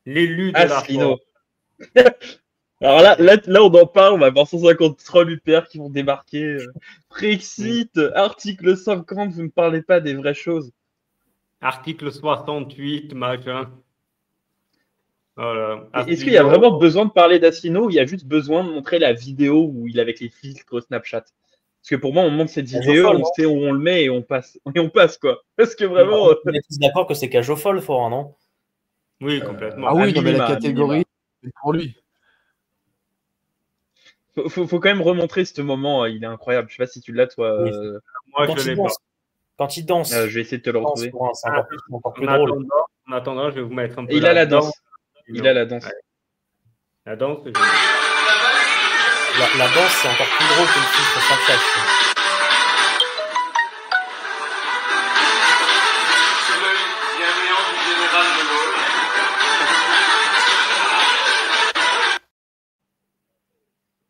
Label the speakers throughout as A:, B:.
A: L'élu de la
B: Asselineau.
A: force.
B: Alors là, on en parle, on va avoir 153 UPR qui vont débarquer. Brexit, article 50, vous ne parlez pas des vraies choses.
A: Article 68, machin. Voilà.
B: Est-ce qu'il y a
A: Asselineau,
B: vraiment besoin de parler d'Asselineau ou il y a juste besoin de montrer la vidéo où il est avec les filtres Snapchat? Parce que pour moi, on montre cette vidéo,
C: Cajofol,
B: on sait où on le met et on passe. Et on passe, quoi. Parce que
C: non
B: vraiment,
C: on est tous d'accord que c'est Cajofol fort, non?
A: oui, complètement.
D: Ah oui, non, mais la
B: minima, à
D: catégorie, c'est pour lui.
B: faut quand même remontrer ce moment, il est incroyable. Je sais pas si tu l'as, toi.
C: Oui.
A: Moi,
C: Quand
A: je
C: il
A: l'ai pas.
C: danse, quand il danse,
B: Je vais essayer de te le retrouver.
C: c'est encore plus
A: En
C: drôle.
A: attendant, en attendant, je vais vous mettre un peu
B: Et il a la
A: danse.
B: danse. Il a la danse.
A: Ouais. La danse, je...
C: La danse, c'est encore plus drôle que le filtre Snapchat, je trouve.
E: Sous l'œil bienveillant du général de Gaulle.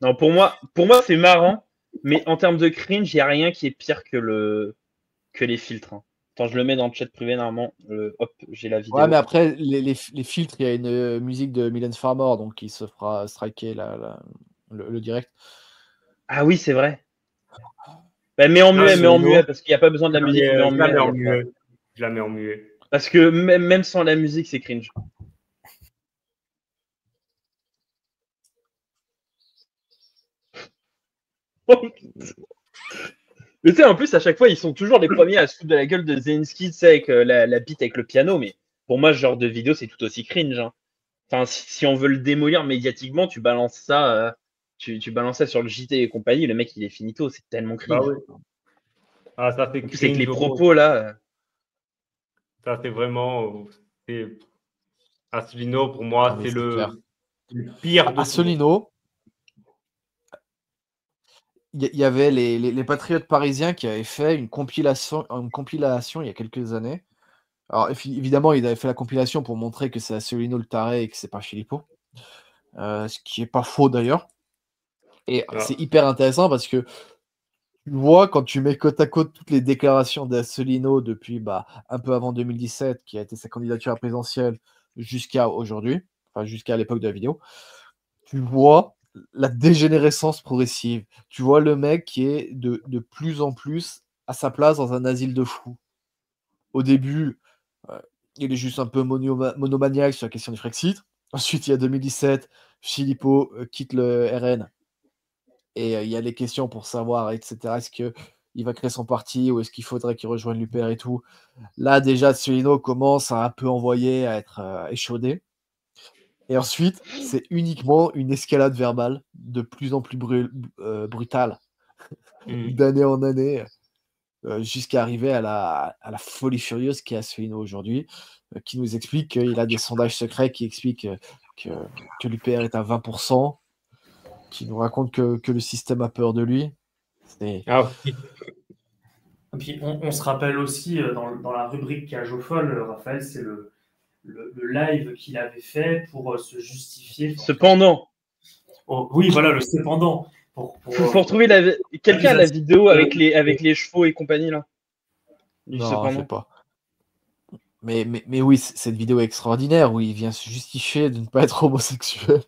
B: Non, pour moi, c'est marrant, mais en termes de cringe, il n'y a rien qui est pire que les filtres. Hein. Quand je le mets dans le chat privé, normalement, hop, j'ai la vidéo.
D: Ouais, mais après, les filtres, il y a une musique de Mylène Farmer, donc il se fera striker le direct.
B: Ah oui, c'est vrai. Bah, mets en muet, parce qu'il n'y a pas besoin de la musique, mets en
A: Je la mets en
B: muet.
A: muet. Je la mets en muet.
B: Parce que même sans la musique, c'est cringe. Mais tu sais, en plus, à chaque fois, ils sont toujours les premiers à se foutre de la gueule de Zelensky, tu sais, avec la beat avec le piano. Mais pour moi, ce genre de vidéo, c'est tout aussi cringe. Hein. Enfin, si on veut le démolir médiatiquement, tu balances ça, tu balances ça sur le JT et compagnie. Le mec, il est finito. C'est tellement cringe.
A: Bah oui. Ah, ça c'est
B: En plus, avec
A: cringe.
B: les propos là.
A: Ça c'est vraiment. Asselineau, pour moi,
D: Non, mais
A: c'est
D: c'est
A: le
D: clair.
A: pire de tout.
D: Asselineau, il y avait les patriotes parisiens qui avaient fait une compilation il y a quelques années. Alors évidemment, ils avaient fait la compilation pour montrer que c'est Asselineau le taré et que c'est pas Filippo. Ce qui est pas faux d'ailleurs. Et
A: Ah.
D: c'est hyper intéressant parce que tu vois, quand tu mets côte à côte toutes les déclarations d'Asselineau depuis un peu avant 2017, qui a été sa candidature à présidentielle, jusqu'à aujourd'hui, enfin jusqu'à l'époque de la vidéo, tu vois la dégénérescence progressive. Tu vois le mec qui est de plus en plus à sa place dans un asile de fous. Au début, il est juste un peu monomaniaque sur la question du Frexit. Ensuite, il y a 2017, Philippot quitte le RN. Et il y a les questions pour savoir, etc. Est-ce qu'il va créer son parti ou est-ce qu'il faudrait qu'il rejoigne l'UPR et tout. Là, déjà, Asselineau commence à un peu envoyer, à être échaudé. Et ensuite, c'est uniquement une escalade verbale de plus en plus brutale, d'année en année, jusqu'à arriver à la folie furieuse qui est Asselineau aujourd'hui, qui nous explique qu'il a des sondages secrets qui expliquent que l'UPR est à 20%, qui nous raconte que le système a peur de lui.
A: Ah oui.
F: Et puis on se rappelle aussi dans la rubrique Cage au folle, Raphaël, c'est le live qu'il avait fait pour se justifier.
B: Cependant.
F: Oui, voilà, le cependant.
B: Faut retrouver quelqu'un a la vidéo avec les chevaux et compagnie là.
D: Non, je sais pas. Mais oui, cette vidéo est extraordinaire où il vient se justifier de ne pas être homosexuel.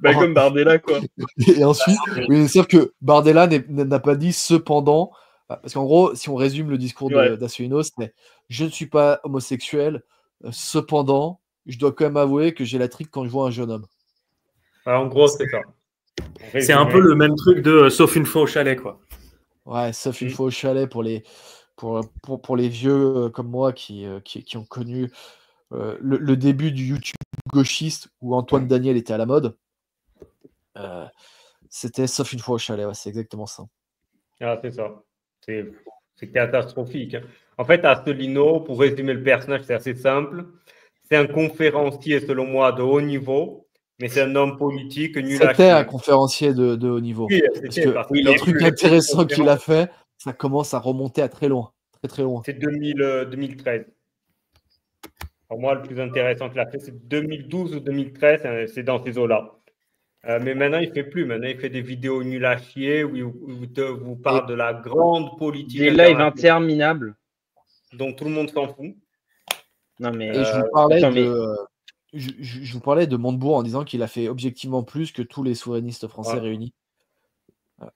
B: Comme Bardella, quoi.
D: Et ensuite, oui, sauf que Bardella n'a pas dit cependant, parce qu'en gros, si on résume le discours d'Asselineau, c'est je ne suis pas homosexuel, cependant, je dois quand même avouer que j'ai la trique quand je vois un jeune homme.
A: Alors, en gros, c'est ça.
F: C'est un peu le même truc de sauf une fois au chalet, quoi.
D: Ouais, sauf une fois au chalet pour les vieux comme moi qui ont connu le début du YouTube gauchiste où Antoine Daniel était à la mode. C'était sauf une fois au chalet, c'est exactement ça.
A: Ah, c'est ça. C'est catastrophique. Hein. En fait, Asselineau, pour résumer le personnage, c'est assez simple. C'est un conférencier, selon moi, de haut niveau, mais c'est un homme politique nul à chier.
D: C'était un conférencier de haut niveau.
A: Oui,
D: parce que les trucs intéressants qu'il a fait, ça commence à remonter à très loin. Très, très loin.
A: C'est 2013. Pour moi, le plus intéressant qu'il a fait, c'est 2012 ou 2013, c'est dans ces eaux-là. Mais maintenant, il ne fait plus. Maintenant, il fait des vidéos nul à chier où il vous parle de la grande politique.
B: Des lives interminables.
A: Dont tout le monde s'en fout.
B: Non, mais.
D: Et je vous parlais je vous parlais de Montebourg en disant qu'il a fait objectivement plus que tous les souverainistes français
A: Ouais.
D: réunis.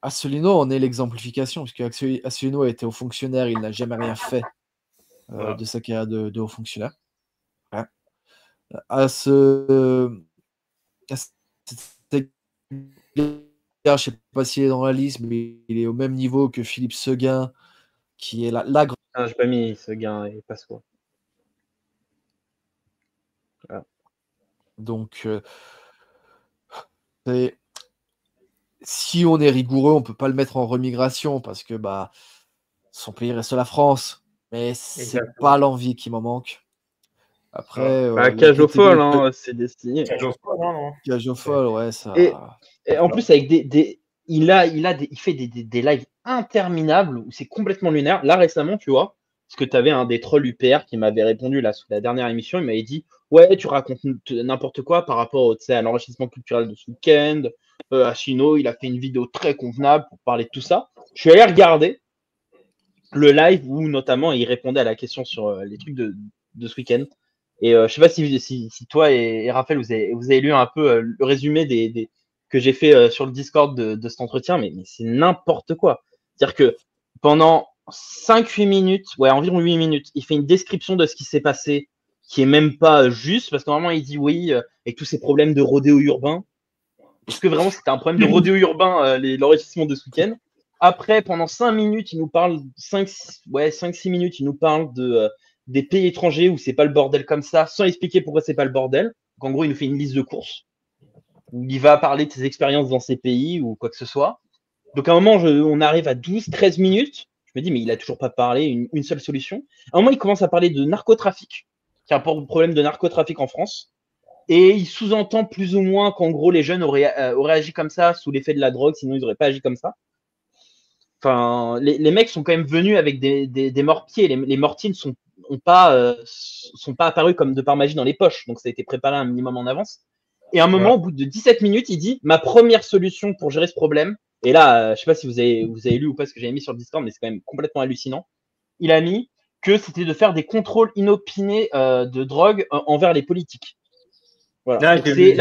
D: Asselineau en est l'exemplification, puisque Asselineau a été haut fonctionnaire, il n'a jamais rien fait
A: Voilà.
D: de sa carrière de haut fonctionnaire. Hein. À ce cet égard, je ne sais pas s'il est dans la liste, mais il est au même niveau que Philippe Seguin, qui est la grande.
B: Ah, j'ai pas mis ce gain et Pasqua.
D: Donc, si on est rigoureux, on peut pas le mettre en remigration parce que bah son pays reste la France, mais c'est
A: Exactement.
D: pas l'envie qui m'en manque. Après,
B: Bah,
D: la
B: cage au
D: catégorie
B: folle, hein, c'est destiné.
C: Cage au folle, hein, non.
D: cage au folle, ouais, ça.
B: Et en plus, avec il fait des lives interminables où c'est complètement lunaire. Là, récemment, tu vois, parce que tu avais un des trolls UPR qui m'avait répondu là sous la dernière émission, il m'avait dit ouais, tu racontes n'importe quoi par rapport à l'enrichissement culturel de ce week-end. Ashino, il a fait une vidéo très convenable pour parler de tout ça. Je suis allé regarder le live où notamment il répondait à la question sur les trucs de ce week-end. Et je sais pas si toi et Raphaël vous avez lu un peu le résumé que j'ai fait sur le Discord de cet entretien, mais c'est n'importe quoi. C'est-à-dire que pendant 5-8 minutes, ouais, environ 8 minutes, il fait une description de ce qui s'est passé qui est même pas juste, parce que normalement il dit oui, avec tous ces problèmes de rodéo urbain. Est-ce que vraiment c'était un problème de rodéo urbain, l'enrichissement de ce week-end? Après, pendant 5 minutes, il nous parle, 5-6 minutes, il nous parle des pays étrangers où c'est pas le bordel comme ça, sans expliquer pourquoi c'est pas le bordel. Donc, en gros, il nous fait une liste de courses où il va parler de ses expériences dans ces pays ou quoi que ce soit. Donc, à un moment, on arrive à 12-13 minutes. Je me dis, mais il a toujours pas parlé une seule solution. À un moment, il commence à parler de narcotrafic, qui a un problème de narcotrafic en France. Et il sous-entend plus ou moins qu'en gros, les jeunes auraient agi comme ça sous l'effet de la drogue, sinon ils n'auraient pas agi comme ça. Enfin, les mecs sont quand même venus avec des mortiers. Les mortiers ne sont pas apparus comme de par magie dans les poches. Donc, ça a été préparé un minimum en avance. Et à un moment, au bout de 17 minutes, il dit ma première solution pour gérer ce problème. Et là, je sais pas si vous avez lu ou pas ce que j'avais mis sur le Discord, mais c'est quand même complètement hallucinant. Il a mis que c'était de faire des contrôles inopinés de drogue envers les politiques. Voilà.
A: Là,
B: C'est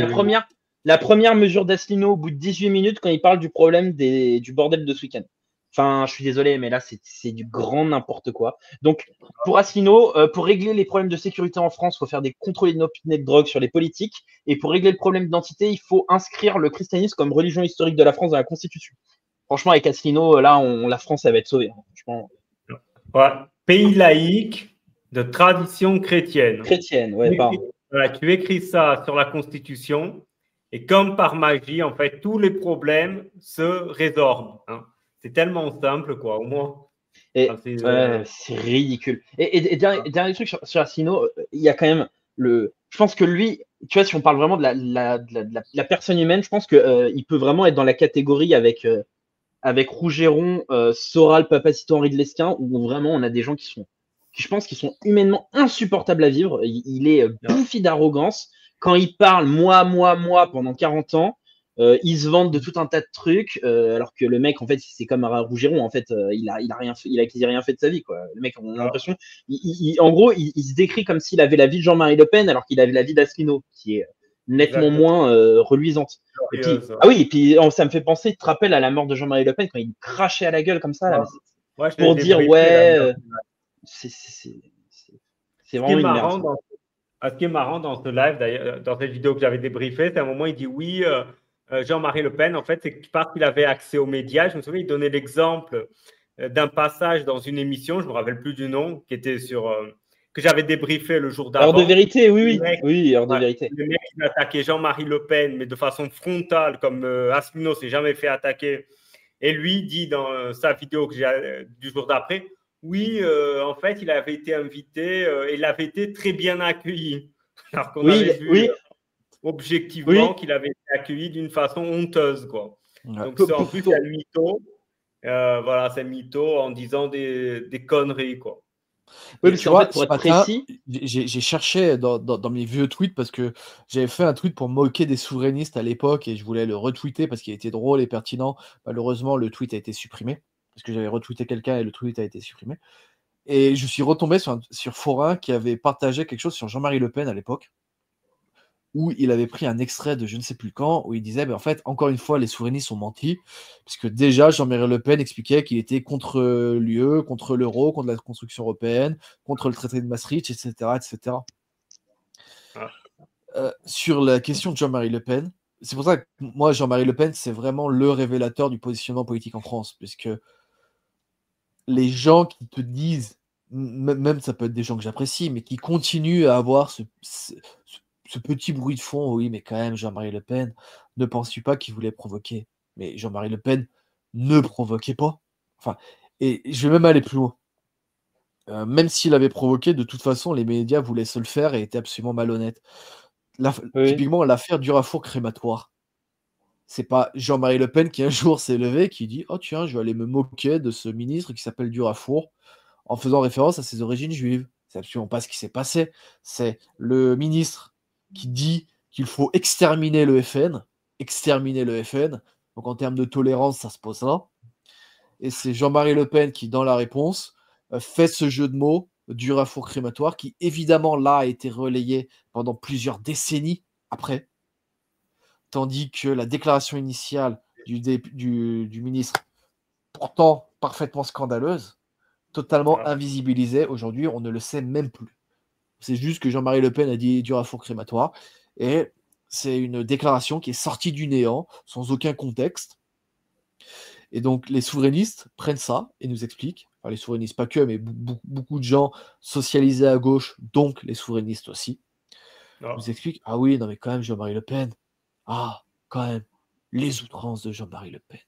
B: la première mesure d'Asselineau au bout de 18 minutes quand il parle du problème du bordel de ce week-end. Enfin, je suis désolé, mais là, c'est du grand n'importe quoi. Donc, pour Asselineau, pour régler les problèmes de sécurité en France, il faut faire des contrôles inopinés de drogue sur les politiques. Et pour régler le problème d'identité, il faut inscrire le christianisme comme religion historique de la France dans la Constitution. Franchement, avec Asselineau, là, la France, elle va être sauvée. Hein, franchement.
A: Ouais. Pays laïque de tradition chrétienne.
B: Chrétienne, ouais, pardon.
A: Voilà, tu écris ça sur la Constitution et comme par magie, en fait, tous les problèmes se résorbent. Hein. C'est tellement simple, quoi, au moins.
B: Et c'est ridicule. Et dernier truc sur Asselineau, il y a quand même je pense que lui, tu vois, si on parle vraiment de la personne humaine, je pense que il peut vraiment être dans la catégorie avec Rougeron, Soral, Papacito, Henri de Lesquin, où vraiment on a des gens qui je pense qu'ils sont humainement insupportables à vivre. Il est bouffi d'arrogance. Quand il parle moi pendant 40 ans, il se vante de tout un tas de trucs, alors que le mec, en fait, c'est comme un Rougeron, en fait, il a rien fait, il a quasi rien fait de sa vie, quoi. Le mec, on a l'impression, en gros, il se décrit comme s'il avait la vie de Jean-Marie Le Pen, alors qu'il avait la vie d'Asselineau, qui est nettement moins reluisante. Et puis, et puis ça me fait penser, tu te rappelles à la mort de Jean-Marie Le Pen quand il crachait à la gueule comme ça, là, pour dire c'est vraiment une merde.
A: Ce qui est marrant dans ce live, d'ailleurs, dans cette vidéo que j'avais débriefée, c'est un moment, il dit oui, Jean-Marie Le Pen, en fait, c'est parce qu'il avait accès aux médias. Je me souviens, il donnait l'exemple d'un passage dans une émission, je ne me rappelle plus du nom, qui était que j'avais débriefé le jour d'avant.
B: Heure de vérité, oui, heure de vérité.
A: Le mec, il attaquait Jean-Marie Le Pen, mais de façon frontale, comme Asselineau s'est jamais fait attaquer. Et lui dit dans sa vidéo que j'ai du jour d'après, oui, en fait, il avait été invité et il avait été très bien accueilli. Alors qu'on avait vu objectivement qu'il avait été accueilli d'une façon honteuse, quoi. Ouais. Donc, en plus, c'est un mytho. Voilà, c'est un mytho en disant des conneries, quoi.
D: Oui, parce qu'en fait, pour être précis, j'ai cherché dans mes vieux tweets parce que j'avais fait un tweet pour moquer des souverainistes à l'époque et je voulais le retweeter parce qu'il était drôle et pertinent. Malheureusement, le tweet a été supprimé parce que j'avais retweeté quelqu'un et le tweet a été supprimé. Et je suis retombé sur Forain qui avait partagé quelque chose sur Jean-Marie Le Pen à l'époque. où il avait pris un extrait de je ne sais plus quand, où il disait, en fait, encore une fois, les souverainistes ont menti, puisque déjà, Jean-Marie Le Pen expliquait qu'il était contre l'UE, contre l'euro, contre la construction européenne, contre le traité de Maastricht, etc. etc. Sur la question de Jean-Marie Le Pen, c'est pour ça que moi, Jean-Marie Le Pen, c'est vraiment le révélateur du positionnement politique en France, puisque les gens qui te disent, même ça peut être des gens que j'apprécie, mais qui continuent à avoir ce petit bruit de fond, oui, mais quand même, Jean-Marie Le Pen, ne penses-tu pas qu'il voulait provoquer? Mais Jean-Marie Le Pen ne provoquait pas. Enfin, et je vais même aller plus loin. Même s'il avait provoqué, de toute façon, les médias voulaient se le faire et étaient absolument malhonnêtes. Typiquement, l'affaire Durafour crématoire. C'est pas Jean-Marie Le Pen qui un jour s'est levé qui dit « Oh tiens, je vais aller me moquer de ce ministre qui s'appelle Durafour en faisant référence à ses origines juives. » C'est absolument pas ce qui s'est passé. C'est le ministre qui dit qu'il faut exterminer le FN. Exterminer le FN. Donc en termes de tolérance, ça se pose là. Et c'est Jean-Marie Le Pen qui, dans la réponse, fait ce jeu de mots, Durafour crématoire, qui évidemment là a été relayé pendant plusieurs décennies après. Tandis que la déclaration initiale du ministre, pourtant parfaitement scandaleuse, totalement invisibilisée, aujourd'hui, on ne le sait même plus. C'est juste que Jean-Marie Le Pen a dit Durafour crématoire, et c'est une déclaration qui est sortie du néant, sans aucun contexte. Et donc, les souverainistes prennent ça et nous expliquent, enfin les souverainistes pas que, mais beaucoup de gens socialisés à gauche, donc les souverainistes aussi, nous expliquent, ah oui, non mais quand même, Jean-Marie Le Pen, ah, quand même, les outrances de Jean-Marie Le Pen.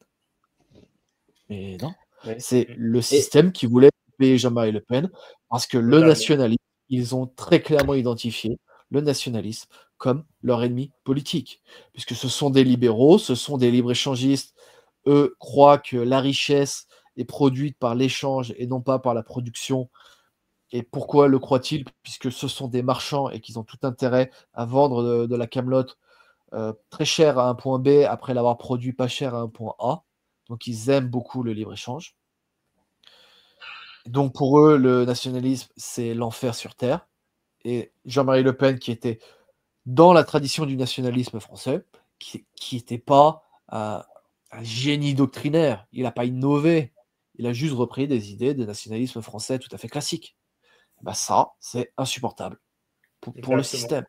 D: Mais non, c'est le système qui voulait payer Jean-Marie Le Pen, parce que le nationalisme, ils ont très clairement identifié le nationalisme comme leur ennemi politique, puisque ce sont des libéraux, ce sont des libre-échangistes. Eux croient que la richesse est produite par l'échange et non pas par la production. Et pourquoi le croient-ils? Puisque ce sont des marchands et qu'ils ont tout intérêt à vendre de la camelote très cher à un point B après l'avoir produit pas cher à un point A. Donc ils aiment beaucoup le libre-échange. Donc pour eux, le nationalisme, c'est l'enfer sur terre. Et Jean-Marie Le Pen, qui était dans la tradition du nationalisme français, qui n'était pas un génie doctrinaire, il n'a pas innové, il a juste repris des idées de nationalisme français tout à fait classiques. Ben ça, c'est insupportable pour le système.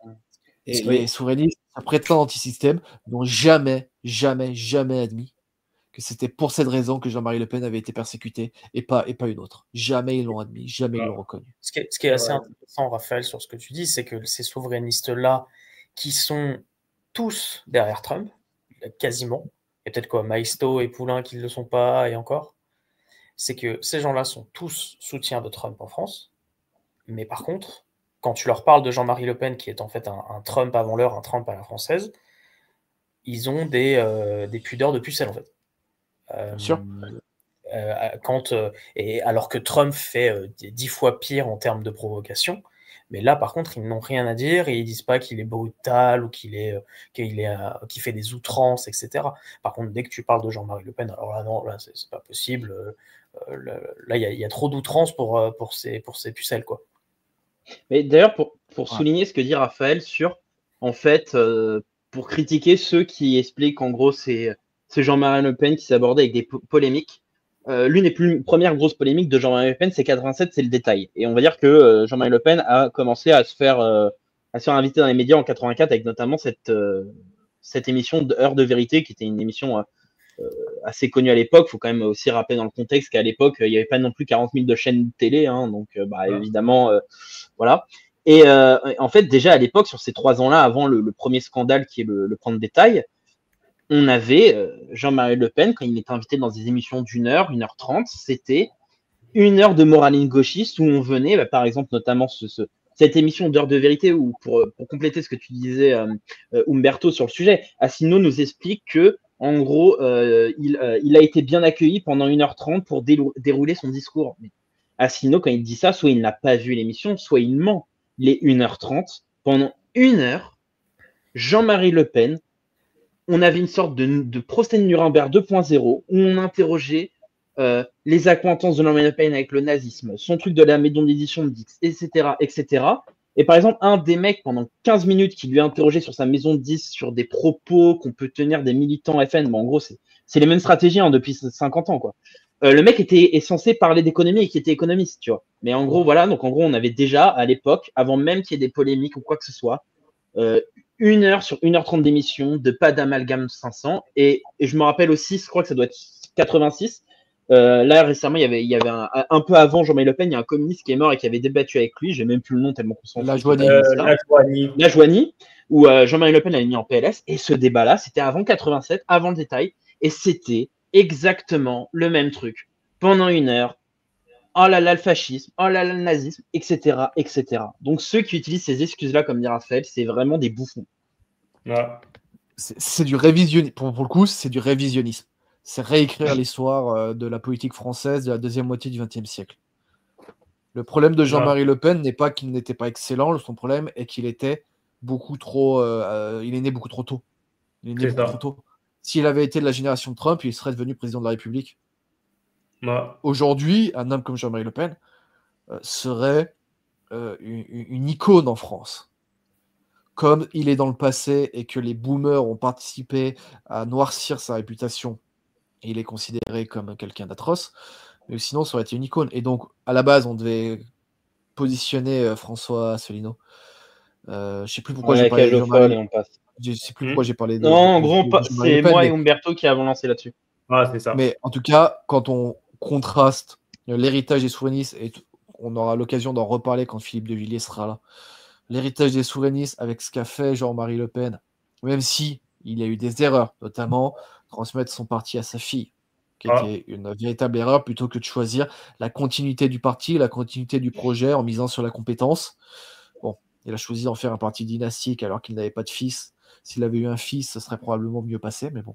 D: Et les souverainistes, à prétendre anti-système, n'ont jamais admis que c'était pour cette raison que Jean-Marie Le Pen avait été persécuté et pas une autre. Jamais ils l'ont admis, jamais ils l'ont reconnu.
C: Ce qui est assez intéressant, Raphaël, sur ce que tu dis, c'est que ces souverainistes-là, qui sont tous derrière Trump, quasiment, et peut-être quoi, Maisto et Poulain qui ne le sont pas, et encore, c'est que ces gens-là sont tous soutiens de Trump en France, mais par contre, quand tu leur parles de Jean-Marie Le Pen, qui est en fait un Trump avant l'heure, un Trump à la française, ils ont des pudeurs de pucelle, en fait.
D: Bien sûr.
C: Et alors que Trump fait 10 fois pire en termes de provocation, mais là par contre ils n'ont rien à dire et ils disent pas qu'il est brutal ou qu'il fait des outrances, etc. Par contre dès que tu parles de Jean-Marie Le Pen, alors là non, là c'est pas possible. Là il y a trop d'outrances pour ces pucelles, quoi.
B: Mais d'ailleurs pour souligner ce que dit Raphaël sur en fait pour critiquer ceux qui expliquent qu'en gros c'est Jean-Marie Le Pen qui s'est abordé avec des polémiques. L'une des premières grosses polémiques de Jean-Marie Le Pen, c'est 87, c'est le détail. Et on va dire que Jean-Marie Le Pen a commencé à se faire inviter dans les médias en 84 avec notamment cette émission de Heure de vérité qui était une émission assez connue à l'époque. Il faut quand même aussi rappeler dans le contexte qu'à l'époque, il n'y avait pas non plus 40 000 de chaînes télé. Hein, donc, évidemment, voilà. Et en fait, déjà à l'époque, sur ces 3 ans-là, avant le premier scandale qui est le point de détail, on avait Jean-Marie Le Pen, quand il était invité dans des émissions d'1 heure, 1h30, c'était 1 heure de moraline gauchiste où on venait, par exemple, notamment cette émission d'Heure de vérité, où pour compléter ce que tu disais, Umberto, sur le sujet, Asselineau nous explique que, en gros, il a été bien accueilli pendant 1h30 pour dérouler son discours. Mais Asselineau, quand il dit ça, soit il n'a pas vu l'émission, soit il ment. Il est 1h30, pendant 1 heure, Jean-Marie Le Pen, on avait une sorte de procès de Nuremberg 2.0 où on interrogeait les accointances de Jean-Marie Le Pen avec le nazisme, son truc de la maison d'édition de Dix, etc., etc. Et par exemple, un des mecs, pendant 15 minutes, qui lui a interrogé sur sa maison de 10, sur des propos qu'on peut tenir des militants FN, bon, en gros, c'est les mêmes stratégies depuis 50 ans, quoi. Le mec est censé parler d'économie et qui était économiste, tu vois. Mais en gros, voilà, donc en gros, on avait déjà, à l'époque, avant même qu'il y ait des polémiques ou quoi que ce soit, 1 heure sur 1h30 d'émission, de pas d'amalgame 500. Et je me rappelle aussi, je crois que ça doit être 86. Là, récemment, il y avait un peu avant Jean-Marie Le Pen, il y a un communiste qui est mort et qui avait débattu avec lui. J'ai même plus le nom tellement qu'on s'en fout.
D: La Joanie.
B: La Joanie, où Jean-Marie Le Pen avait mis en PLS. Et ce débat-là, c'était avant 87, avant le détail. Et c'était exactement le même truc. Pendant 1 heure, oh là là, le fascisme, oh là là, le nazisme, etc., etc. Donc, ceux qui utilisent ces excuses-là, comme dit Raphaël, c'est vraiment des bouffons.
A: Ouais.
D: C'est du révisionnisme. Pour le coup, c'est du révisionnisme. C'est réécrire l'histoire de la politique française de la deuxième moitié du XXe siècle. Le problème de Jean-Marie Le Pen n'est pas qu'il n'était pas excellent. Son problème est qu'il était beaucoup trop. Il est né beaucoup trop tôt. Il est né beaucoup trop tôt. S'il avait été de la génération de Trump, il serait devenu président de la République. Aujourd'hui, un homme comme Jean-Marie Le Pen serait une icône en France. Comme il est dans le passé et que les boomers ont participé à noircir sa réputation, il est considéré comme quelqu'un d'atroce, mais sinon ça aurait été une icône. Et donc, à la base, on devait positionner François Asselineau. Je ne sais plus pourquoi j'ai parlé de Jean-Marie. Je sais plus pourquoi j'ai parlé de.
B: Non, en gros, c'est moi et Umberto qui avons lancé là-dessus.
A: Ah, c'est ça.
D: Mais en tout cas, quand on contraste l'héritage des souverainistes, et on aura l'occasion d'en reparler quand Philippe de Villiers sera là, l'héritage des souverainistes avec ce qu'a fait Jean-Marie Le Pen, même si il y a eu des erreurs, notamment transmettre son parti à sa fille, qui était une véritable erreur, plutôt que de choisir la continuité du parti, la continuité du projet en misant sur la compétence. Bon, il a choisi d'en faire un parti dynastique alors qu'il n'avait pas de fils. S'il avait eu un fils, ce serait probablement mieux passé, mais bon.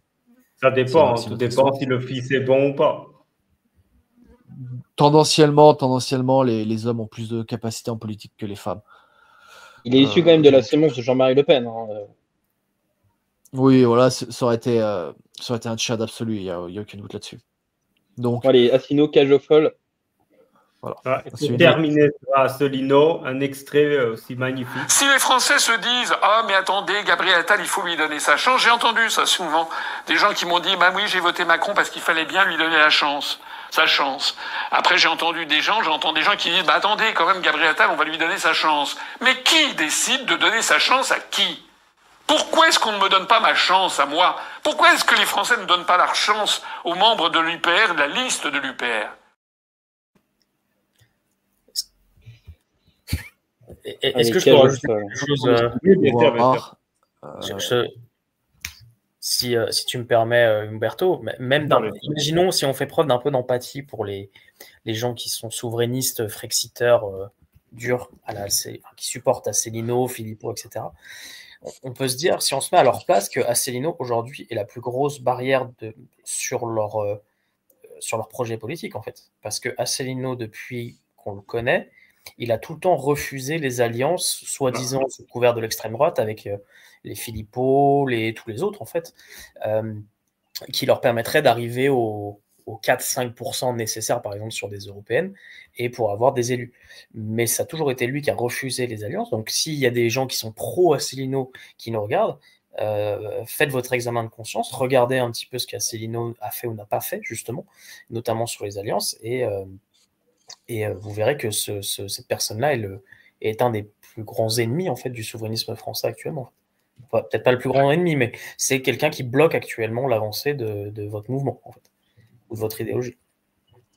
A: Ça dépend, tout dépend si le fils est bon ou pas.
D: Tendanciellement, les hommes ont plus de capacité en politique que les femmes.
B: Il est issu quand même de la sémence de Jean-Marie Le Pen.
D: Oui, voilà, ça aurait été un tchad absolu, il n'y a aucun doute là-dessus. Donc,
B: allez, Asselineau, cage aux folles.
A: Voilà. Pour terminer sur Asselineau, un extrait aussi magnifique.
E: Si les Français se disent « Ah, mais attendez, Gabriel Attal, il faut lui donner sa chance », j'ai entendu ça souvent. Des gens qui m'ont dit « Bah oui, j'ai voté Macron parce qu'il fallait bien lui donner sa chance. » Après, j'entends des gens qui disent « Bah attendez, quand même, Gabriel Attal, on va lui donner sa chance. » Mais qui décide de donner sa chance à qui ? Pourquoi est-ce qu'on ne me donne pas ma chance à moi ? Pourquoi est-ce que les Français ne donnent pas leur chance aux membres de l'UPR, de la liste de l'UPR ?
C: Est-ce que je peux rajouter quelque chose si tu me permets, Umberto, même imaginons si on fait preuve d'un peu d'empathie pour les gens qui sont souverainistes, frexiteurs, durs, qui supportent Asselineau, Philippot, etc. On peut se dire, si on se met à leur place, que Asselineau, aujourd'hui, est la plus grosse barrière sur leur projet politique, en fait. Parce que Asselineau, depuis qu'on le connaît, il a tout le temps refusé les alliances, soi-disant sous couvert de l'extrême droite, avec les Philippot, tous les autres, en fait, qui leur permettraient d'arriver aux 4-5% nécessaires, par exemple, sur des européennes, et pour avoir des élus. Mais ça a toujours été lui qui a refusé les alliances. Donc, s'il y a des gens qui sont pro-Asselineau qui nous regardent, faites votre examen de conscience, regardez un petit peu ce qu'Asselineau a fait ou n'a pas fait, justement, notamment sur les alliances, et vous verrez que cette personne-là est un des plus grands ennemis, en fait, du souverainisme français actuellement. Peut-être pas le plus grand ennemi, mais c'est quelqu'un qui bloque actuellement l'avancée de votre mouvement, en fait, ou de votre idéologie.